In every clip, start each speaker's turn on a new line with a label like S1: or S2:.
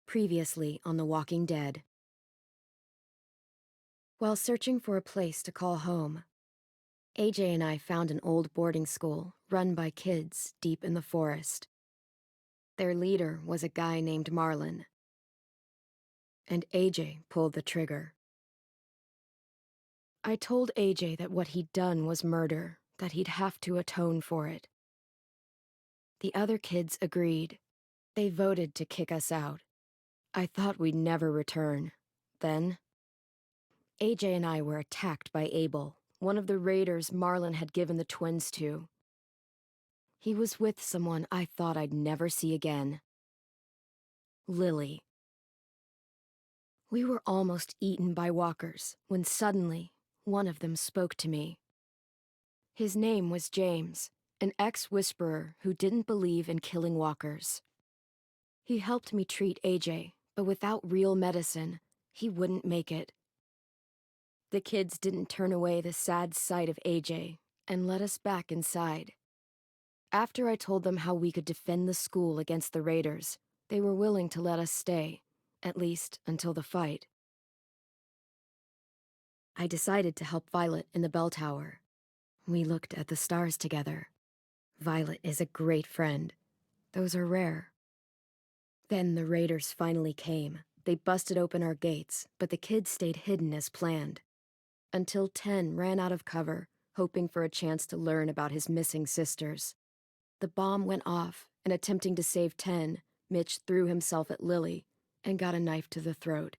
S1: Previously on The Walking Dead. While searching for a place to call home, AJ and I found an old boarding school run by kids deep in the forest. Their leader was a guy named Marlon, and AJ pulled the trigger. I told AJ that what he'd done was murder, that he'd have to atone for it. The other kids agreed. They voted to kick us out. I thought we'd never return. Then, AJ and I were attacked by Abel, one of the raiders Marlon had given the twins to. He was with someone I thought I'd never see again. Lily. We were almost eaten by walkers when suddenly one of them spoke to me. His name was James, an ex-whisperer who didn't believe in killing walkers. He helped me treat AJ, but without real medicine, he wouldn't make it. The kids didn't turn away the sad sight of AJ and let us back inside. After I told them how we could defend the school against the raiders, they were willing to let us stay, at least until the fight. I decided to help Violet in the bell tower. We looked at the stars together. Violet is a great friend. Those are rare. Then the raiders finally came. They busted open our gates, but the kids stayed hidden as planned. Until 10 ran out of cover, hoping for a chance to learn about his missing sisters. The bomb went off, and attempting to save 10, Mitch threw himself at Lily and got a knife to the throat.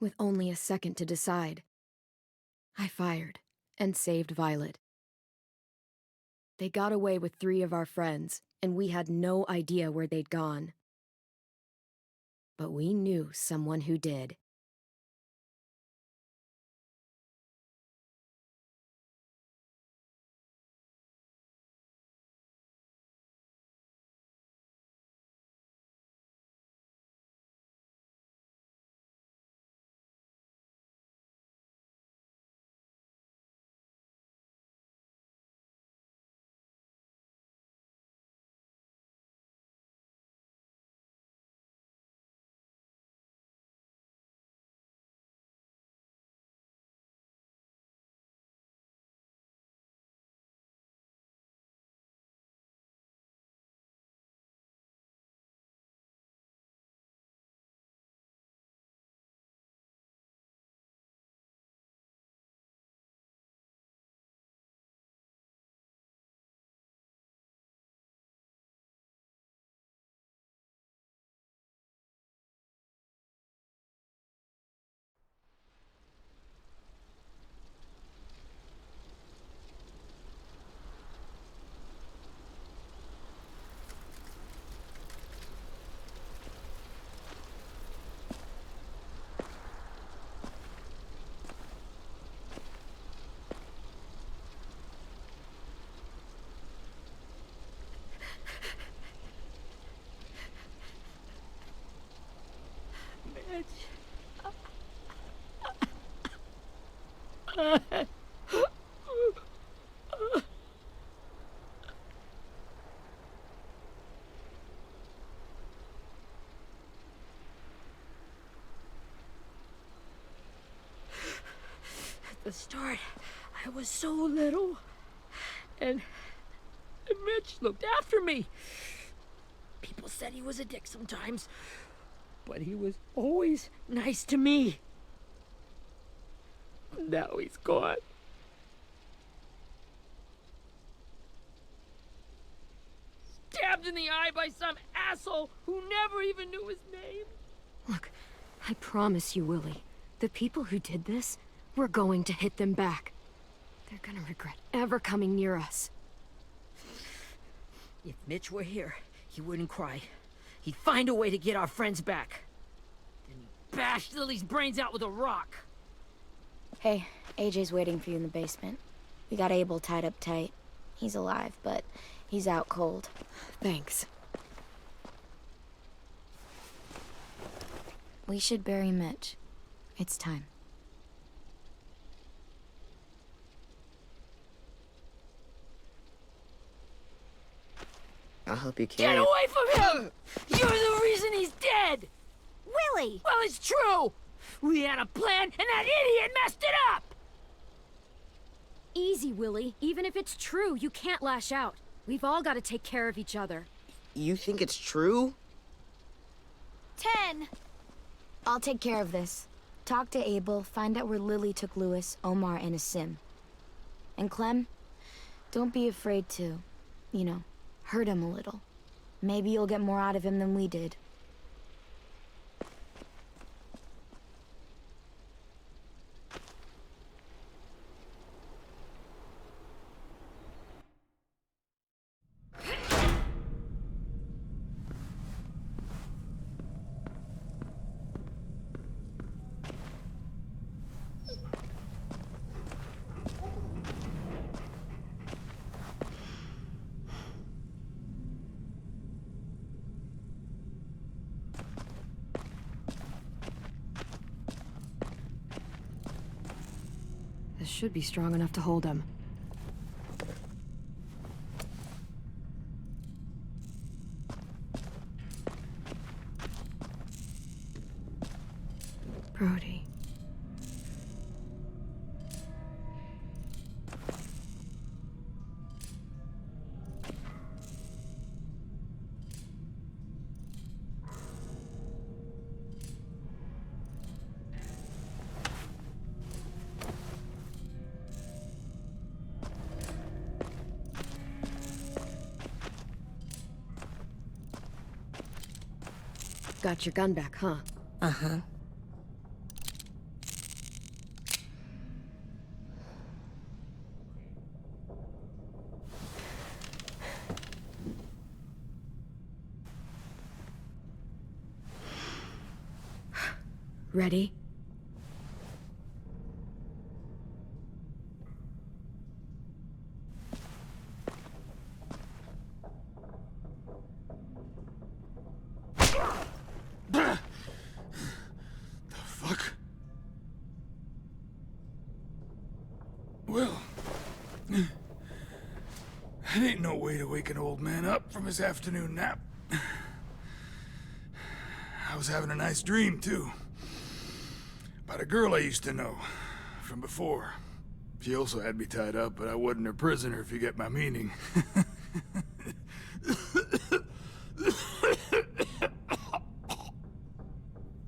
S1: With only a second to decide, I fired and saved Violet. They got away with 3 of our friends, and we had no idea where they'd gone. But we knew someone who did.
S2: At the start, I was so little, and Mitch looked after me. People said he was a dick sometimes, but he was always nice to me. Now he's gone. Stabbed in the eye by some asshole who never even knew his name.
S1: Look, I promise you, Willie, the people who did this, we're going to hit them back. They're gonna regret ever coming near us.
S2: If Mitch were here, he wouldn't cry. He'd find a way to get our friends back. Then he'd bash Lily's brains out with a rock.
S3: Hey, AJ's waiting for you in the basement. We got Abel tied up tight. He's alive, but he's out cold.
S1: Thanks.
S3: We should bury Mitch. It's time.
S4: I'll help you carry
S2: Get
S4: it.
S2: away from him! You're the reason he's dead! dead!
S3: Willie!
S2: Well, it's true! We had a plan, and that idiot messed it up!
S1: Easy, Willie. Even if it's true, you can't lash out. We've all got to take care of each other.
S4: You think it's true?
S3: 10! I'll take care of this. Talk to Abel, find out where Lily took Lewis, Omar, and a sim. And Clem, don't be afraid to, hurt him a little. Maybe you'll get more out of him than we did.
S1: This should be strong enough to hold him. Brody. Got your gun back, huh?
S4: Uh-huh.
S1: Ready?
S5: Well, that ain't no way to wake an old man up from his afternoon nap. I was having a nice dream, too. About a girl I used to know from before. She also had me tied up, but I wasn't her prisoner, if you get my meaning.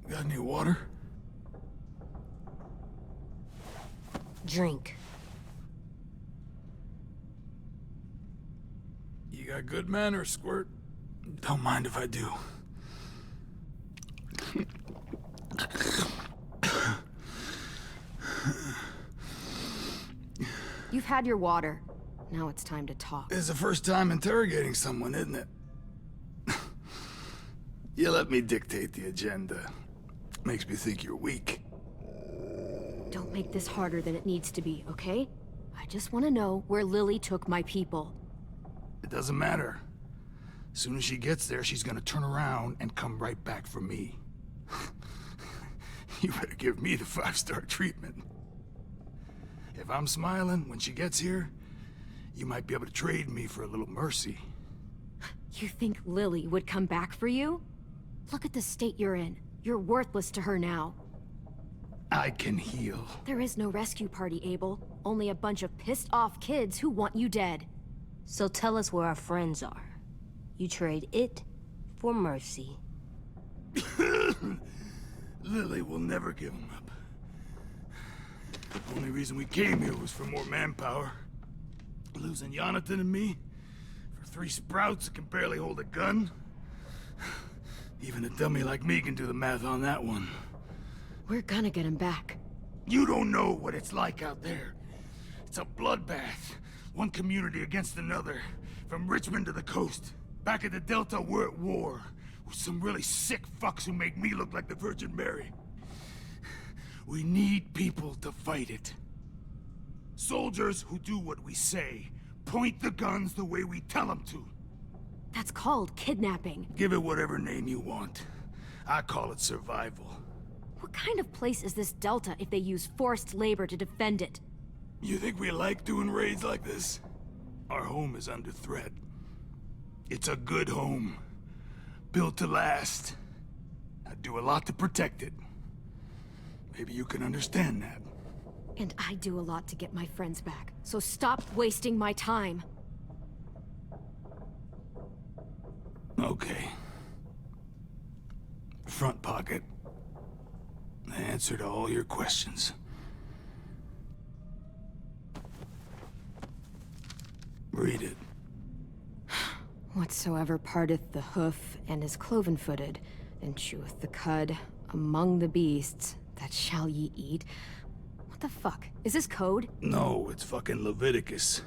S5: Got any water?
S4: Drink.
S5: You got good manners, Squirt. Don't mind if I do.
S1: You've had your water. Now it's time to talk.
S5: It's the first time interrogating someone, isn't it? You let me dictate the agenda. Makes me think you're weak.
S1: Don't make this harder than it needs to be, okay? I just want to know where Lily took my people.
S5: It doesn't matter. As soon as she gets there, she's gonna turn around and come right back for me. You better give me the 5-star treatment. If I'm smiling when she gets here, you might be able to trade me for a little mercy.
S1: You think Lily would come back for you? Look at the state you're in. You're worthless to her now.
S5: I can heal.
S1: There is no rescue party, Abel. Only a bunch of pissed-off kids who want you dead.
S4: So tell us where our friends are. You trade it for mercy.
S5: Lily will never give him up. The only reason we came here was for more manpower. Losing Jonathan and me for 3 sprouts that can barely hold a gun. Even a dummy like me can do the math on that one.
S1: We're gonna get him back.
S5: You don't know what it's like out there. It's a bloodbath. One community against another. From Richmond to the coast. Back at the Delta, we're at war. With some really sick fucks who make me look like the Virgin Mary. We need people to fight it. Soldiers who do what we say. Point the guns the way we tell them to.
S1: That's called kidnapping.
S5: Give it whatever name you want. I call it survival.
S1: What kind of place is this Delta if they use forced labor to defend it?
S5: You think we like doing raids like this? Our home is under threat. It's a good home. Built to last. I'd do a lot to protect it. Maybe you can understand that.
S1: And I do a lot to get my friends back, so stop wasting my time.
S5: Okay. Front pocket. The answer to all your questions. Read it.
S1: Whatsoever parteth the hoof and is cloven-footed, and cheweth the cud among the beasts, that shall ye eat. What the fuck? Is this code?
S5: No, it's fucking Leviticus.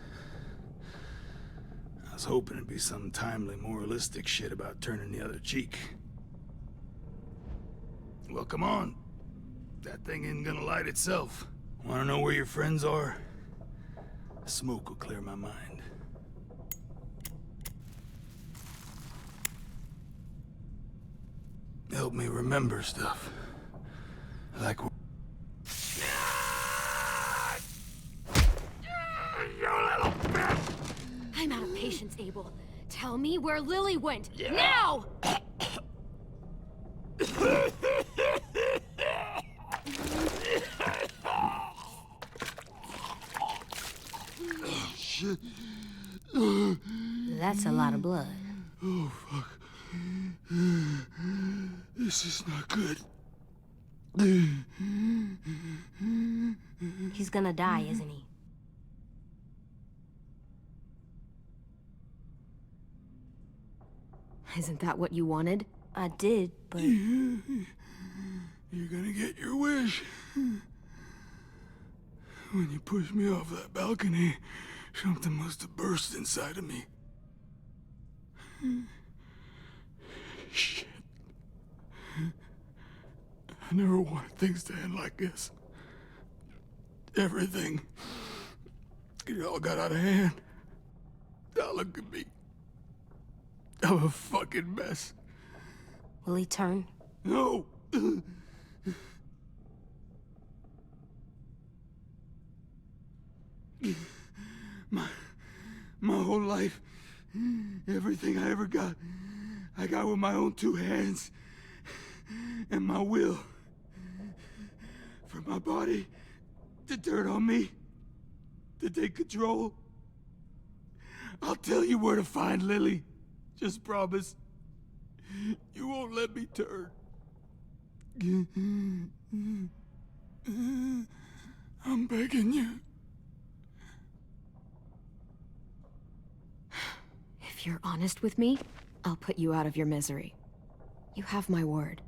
S5: I was hoping it'd be some timely, moralistic shit about turning the other cheek. Well, come on. That thing ain't gonna light itself. Wanna know where your friends are? Smoke will clear my mind. Help me remember stuff. Like... You little bitch!
S1: I'm out of patience, Abel. Tell me where Lily went. Now!
S5: Shit.
S4: That's a lot of blood.
S5: Oh, fuck. This is not good.
S4: He's gonna die, isn't he?
S1: Isn't that what you wanted?
S4: I did, but...
S5: You're gonna get your wish. When you pushed me off that balcony, something must have burst inside of me. Shit. I never wanted things to end like this. Everything. It all got out of hand. Now look at me. I'm a fucking mess.
S4: Will he turn?
S5: No! My whole life, everything I ever got, I got with my own two hands and my will. For my body to turn on me, to take control. I'll tell you where to find Lily. Just promise. You won't let me turn. I'm begging you.
S1: If you're honest with me, I'll put you out of your misery. You have my word.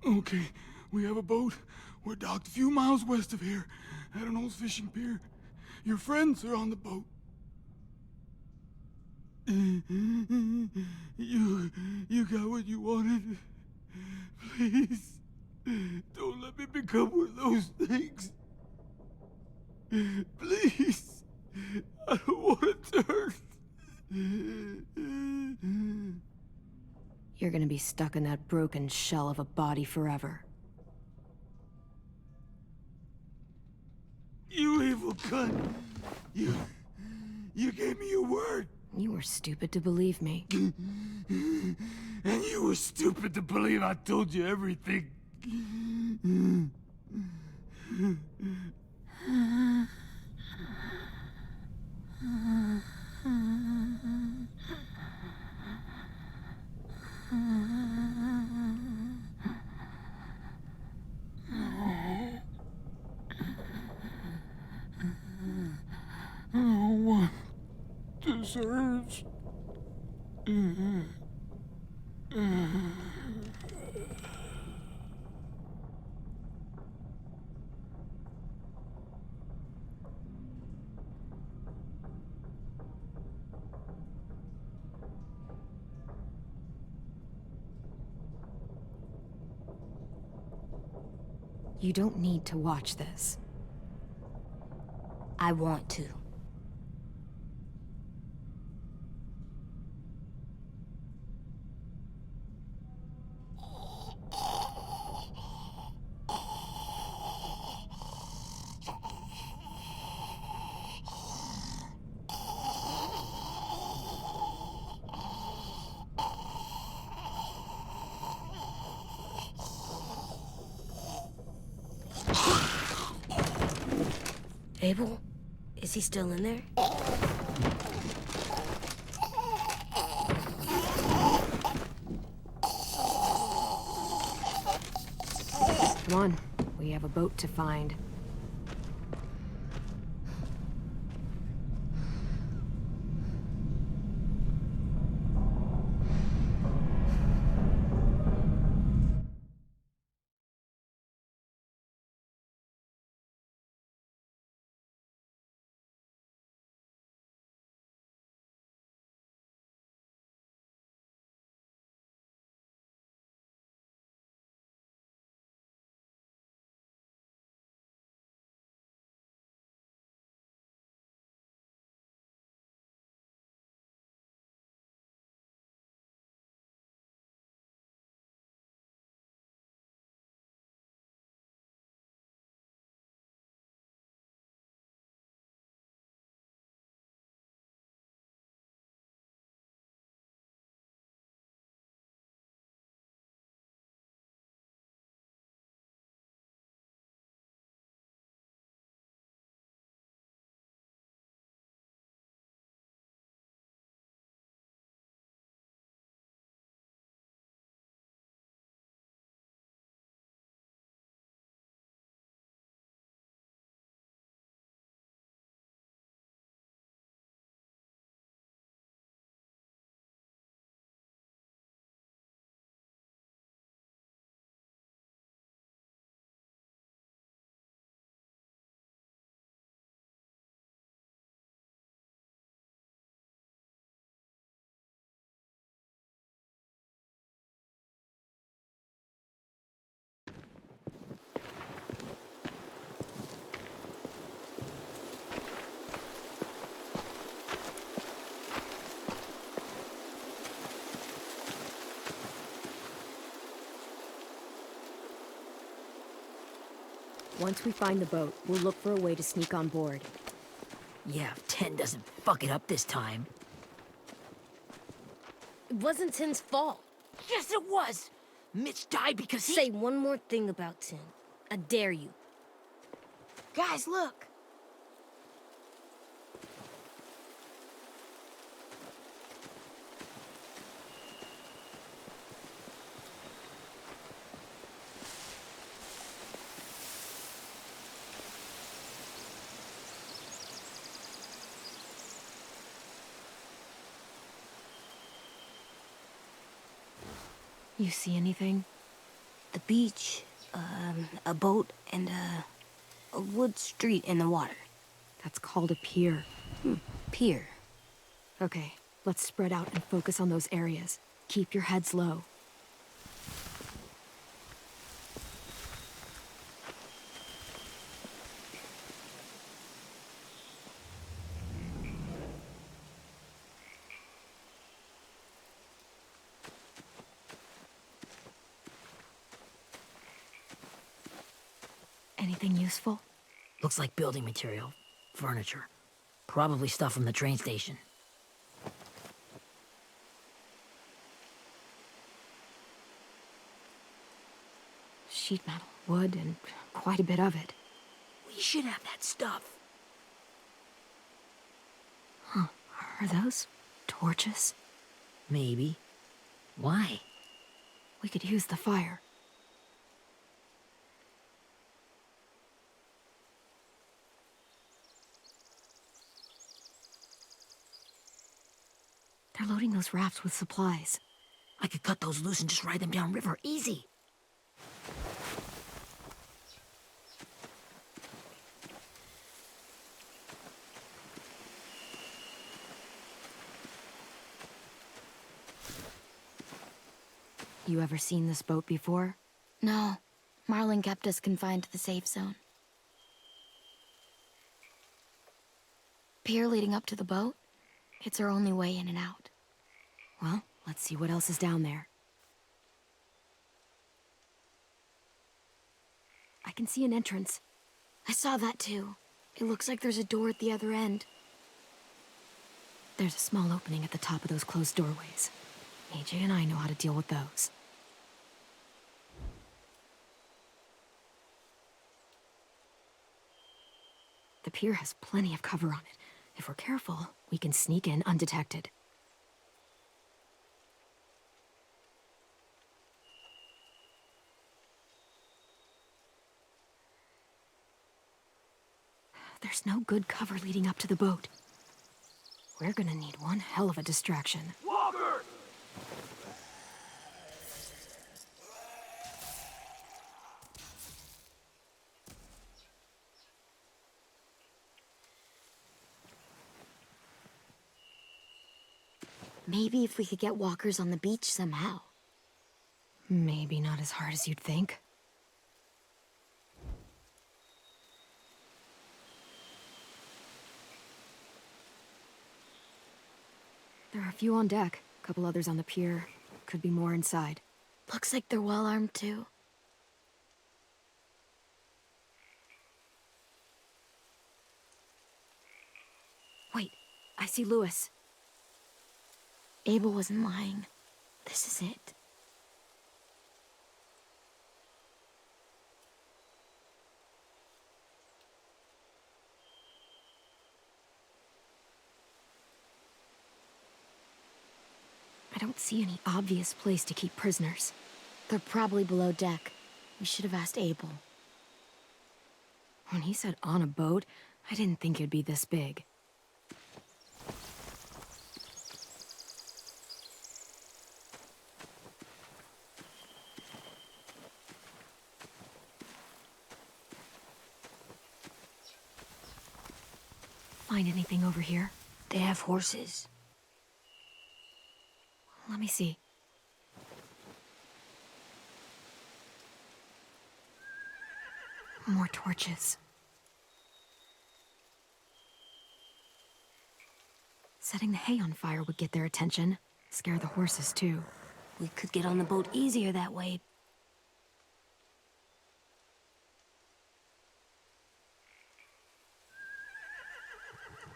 S5: Okay, we have a boat. We're docked a few miles west of here, at an old fishing pier. Your friends are on the boat. You got what you wanted. Please, don't let me become one of those things. Please, I don't want to turn.
S1: You're gonna be stuck in that broken shell of a body forever.
S5: You evil cunt. You gave me your word.
S1: You were stupid to believe me.
S5: And you were stupid to believe I told you everything. No one deserves.
S1: You don't need to watch this.
S4: I want to. Abel? Is he still in there?
S1: Come on, we have a boat to find. Once we find the boat, we'll look for a way to sneak on board.
S2: Yeah, if 10 doesn't fuck it up this time.
S4: It wasn't Tin's fault.
S2: Yes, it was! Mitch died because he—
S4: Say one more thing about Tin. I dare you.
S3: Guys, look!
S1: You see anything?
S4: The beach, a boat, and a wood street in the water.
S1: That's called a pier.
S4: Pier.
S1: Okay, let's spread out and focus on those areas. Keep your heads low. Anything useful?
S2: Looks like building material. Furniture. Probably stuff from the train station.
S1: Sheet metal, wood, and quite a bit of it.
S2: We should have that stuff.
S1: Huh. Are those torches?
S2: Maybe. Why?
S1: We could use the fire. They're loading those rafts with supplies.
S2: I could cut those loose and just ride them downriver. Easy.
S1: You ever seen this boat before?
S3: No. Marlin kept us confined to the safe zone. Pier leading up to the boat? It's our only way in and out.
S1: Well, let's see what else is down there. I can see an entrance.
S3: I saw that too. It looks like there's a door at the other end.
S1: There's a small opening at the top of those closed doorways. AJ and I know how to deal with those. The pier has plenty of cover on it. If we're careful, we can sneak in undetected. There's no good cover leading up to the boat. We're gonna need one hell of a distraction.
S5: Walker!
S3: Maybe if we could get walkers on the beach somehow.
S1: Maybe not as hard as you'd think. There are a few on deck, a couple others on the pier. Could be more inside.
S3: Looks like they're well armed too.
S1: Wait, I see Lewis.
S3: Abel wasn't lying. This is it.
S1: I don't see any obvious place to keep prisoners.
S3: They're probably below deck. We should have asked Abel.
S1: When he said on a boat, I didn't think it'd be this big. Find anything over here?
S4: They have horses.
S1: Let me see. More torches. Setting the hay on fire would get their attention. Scare the horses, too.
S4: We could get on the boat easier that way.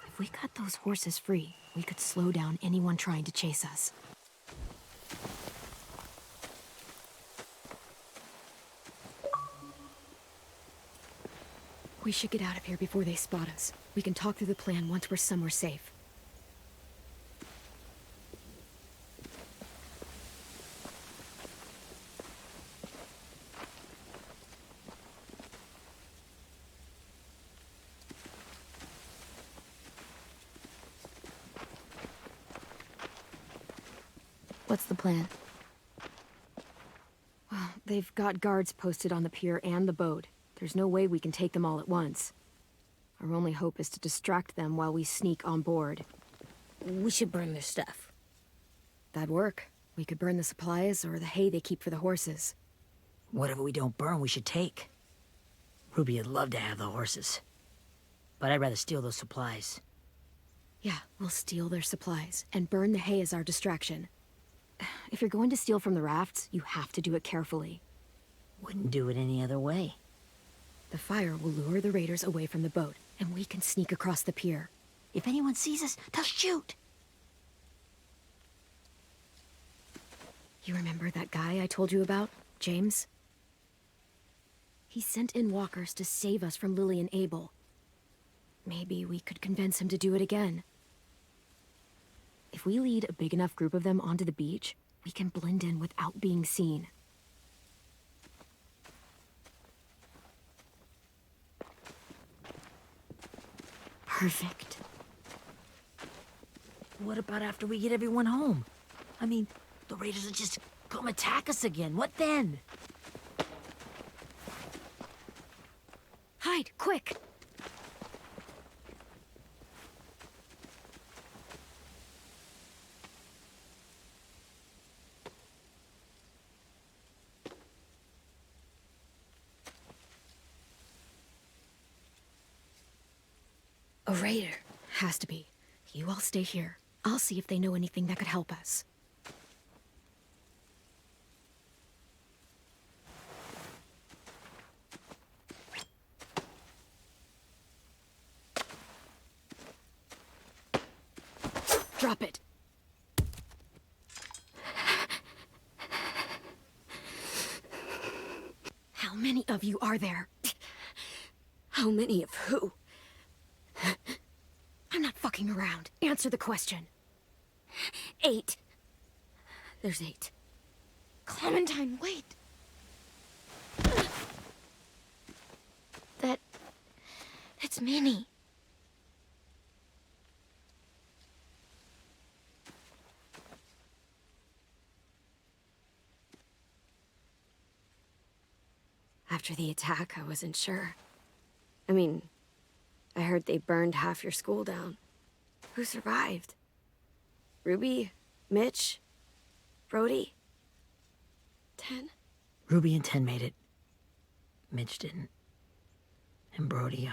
S1: If we cut those horses free, we could slow down anyone trying to chase us. We should get out of here before they spot us. We can talk through the plan once we're somewhere safe.
S3: What's the plan?
S1: Well, they've got guards posted on the pier and the boat. There's no way we can take them all at once. Our only hope is to distract them while we sneak on board.
S4: We should burn their stuff.
S1: That'd work. We could burn the supplies or the hay they keep for the horses.
S2: Whatever we don't burn, we should take. Ruby would love to have the horses. But I'd rather steal those supplies.
S1: Yeah, we'll steal their supplies and burn the hay as our distraction. If you're going to steal from the rafts, you have to do it carefully.
S2: Wouldn't do it any other way.
S1: The fire will lure the raiders away from the boat, and we can sneak across the pier.
S2: If anyone sees us, they'll shoot.
S1: You remember that guy I told you about, James? He sent in walkers to save us from Lily and Abel. Maybe we could convince him to do it again. If we lead a big enough group of them onto the beach, we can blend in without being seen.
S3: Perfect.
S2: What about after we get everyone home? I mean, the raiders will just come attack us again. What then?
S1: Hide, quick! A raider. Has to be. You all stay here. I'll see if they know anything that could help us. Drop it. How many of you are there?
S3: How many of who?
S1: walking around. Answer the question.
S3: 8.
S1: There's 8.
S3: Clementine, wait. That's Minnie.
S1: After the attack, I wasn't sure. I mean, I heard they burned half your school down. Who survived? Ruby? Mitch? Brody? 10?
S2: Ruby and 10 made it. Mitch didn't. And Brody,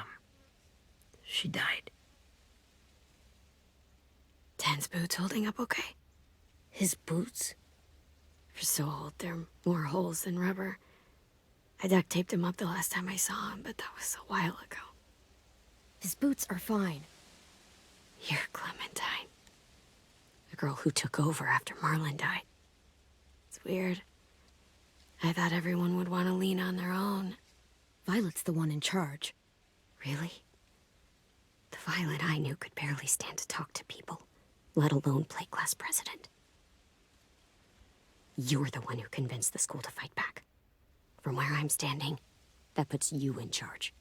S2: she died.
S1: 10's boots holding up okay?
S2: His boots?
S1: They're so old, there are more holes than rubber. I duct taped him up the last time I saw him, but that was a while ago. His boots are fine. You're Clementine. The girl who took over after Marlon died. It's weird. I thought everyone would want to lean on their own. Violet's the one in charge. Really? The Violet I knew could barely stand to talk to people, let alone play class president. You're the one who convinced the school to fight back. From where I'm standing, that puts you in charge.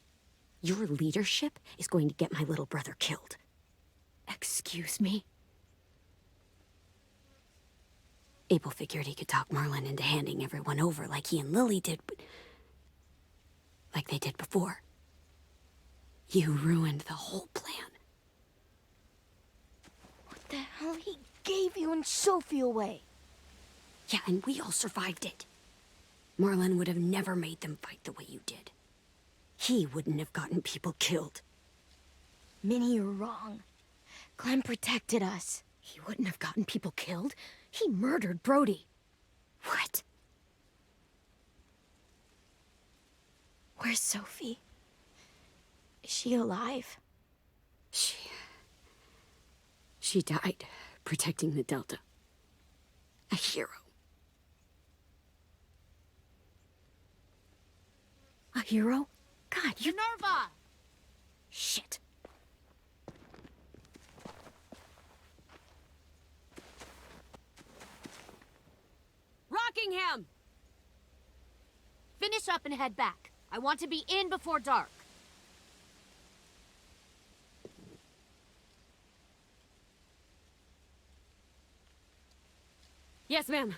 S1: Your leadership is going to get my little brother killed. Excuse me? Abel figured he could talk Marlon into handing everyone over like he and Lily did, but... like they did before. You ruined the whole plan.
S3: What the hell? He gave you and Sophie away.
S1: Yeah, and we all survived it. Marlon would have never made them fight the way you did. He wouldn't have gotten people killed.
S3: Minnie, you're wrong. Clem protected us.
S1: He wouldn't have gotten people killed. He murdered Brody. What?
S3: Where's Sophie? Is she alive?
S1: She died protecting the Delta. A hero. A hero? God, you...
S6: Minerva!
S1: Shit.
S6: Rockingham! Finish up and head back. I want to be in before dark.
S1: Yes, ma'am.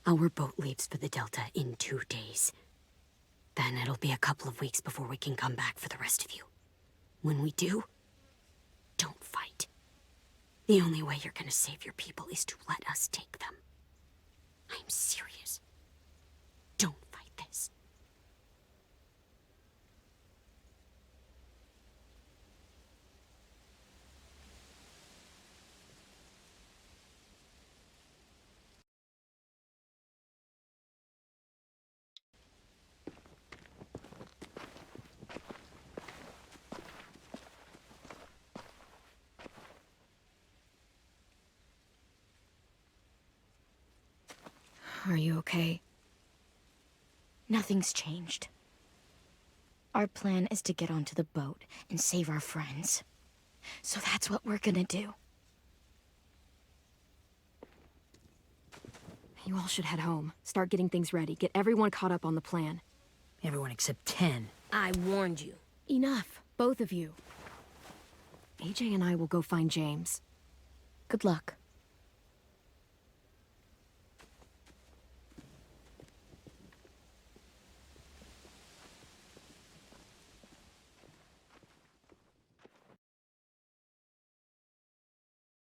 S1: Our boat leaves for the Delta in 2 days. Then it'll be a couple of weeks before we can come back for the rest of you. When we do, don't fight. The only way you're gonna save your people is to let us take them. I'm serious. Don't fight this. Are you okay?
S3: Nothing's changed. Our plan is to get onto the boat and save our friends. So that's what we're gonna do.
S1: You all should head home. Start getting things ready. Get everyone caught up on the plan.
S2: Everyone except 10.
S4: I warned you.
S1: Enough, both of you. AJ and I will go find James.
S3: Good luck.